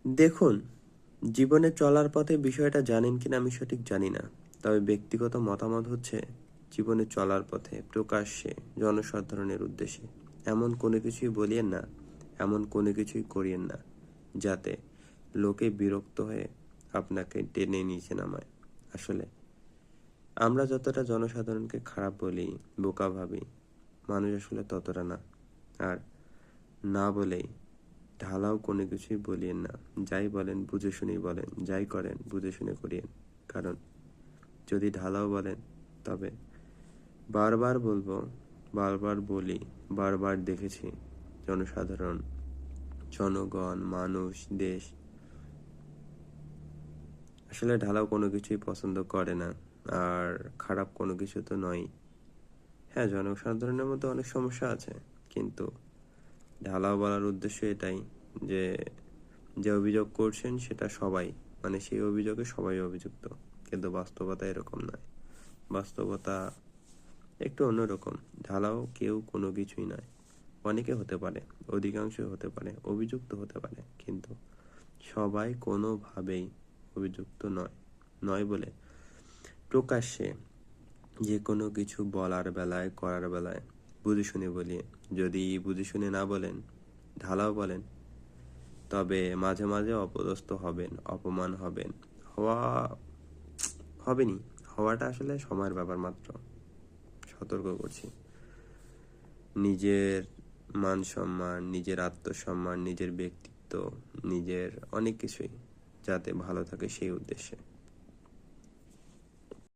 দেখুন, জীবনে চলার পথে বিষয়টা জানেন কিনা আমি সঠিক জানি না। তবে ব্যক্তিগত মতামত হচ্ছে, জীবনে চলার পথে প্রকাশ্যে জনসাধারণের উদ্দেশ্যে এমন কোনো কিছুই বলিয়েন না, এমন কোনো কিছুই করিয়েন না, যাতে লোকে বিরক্ত হয়ে আপনাকে টেনে নিচে নামায়। আসলে আমরা যতটা জনসাধারণকে খারাপ বলি, বোকা ভাবি, মানুষ আসলে ততটা না। আর না বলেই ঢালাও কোনো কিছুই বলিয়েন না। যাই বলেন বুঝে শুনেই বলেন, যাই করেন বুঝে শুনে করিয়েন। কারণ যদি ঢালাও বলেন, তবে বারবার বলবো, বারবার বলি, বারবার দেখেছি, জনসাধারণ, জনগণ, মানুষ, দেশ আসলে ঢালাও কোনো কিছুই পছন্দ করে না। আর খারাপ কোনো কিছু তো নয়। হ্যাঁ, জনসাধারণের মধ্যে অনেক সমস্যা আছে, কিন্তু ঢালাও বলার উদ্দেশ্য এটাই যে, যে অভিযোগ করছেন সেটা সবাই, মানে সেই অভিযোগে সবাই অভিযুক্ত। কিন্তু বাস্তবতা এরকম নয়। বাস্তবতা একটু অন্যরকম। ঢালাও কেউ কোনো কিছুই নয়। অনেকে হতে পারে, অধিকাংশ হতে পারে, অভিযুক্ত হতে পারে, কিন্তু সবাই কোনোভাবেই অভিযুক্ত নয়। নয় বলে প্রকাশ্যে যে কোনো কিছু বলার বেলায়, করার বেলায় বুঝে শুনে বলি। যদি বুঝে শুনে না বলেন, ঢালাও বলেন, তবে মাঝে মাঝে অপদস্থ হবেন, অপমান হবেন, হওয়া হবেনি। হওয়াটা আসলে সময়ের ব্যাপার মাত্র। সতর্ক করছি। নিজের মান সম্মান, নিজের আত্মসম্মান, নিজের ব্যক্তিত্ব, নিজের অনেক কিছুই যাতে ভালো থাকে সেই উদ্দেশ্যে।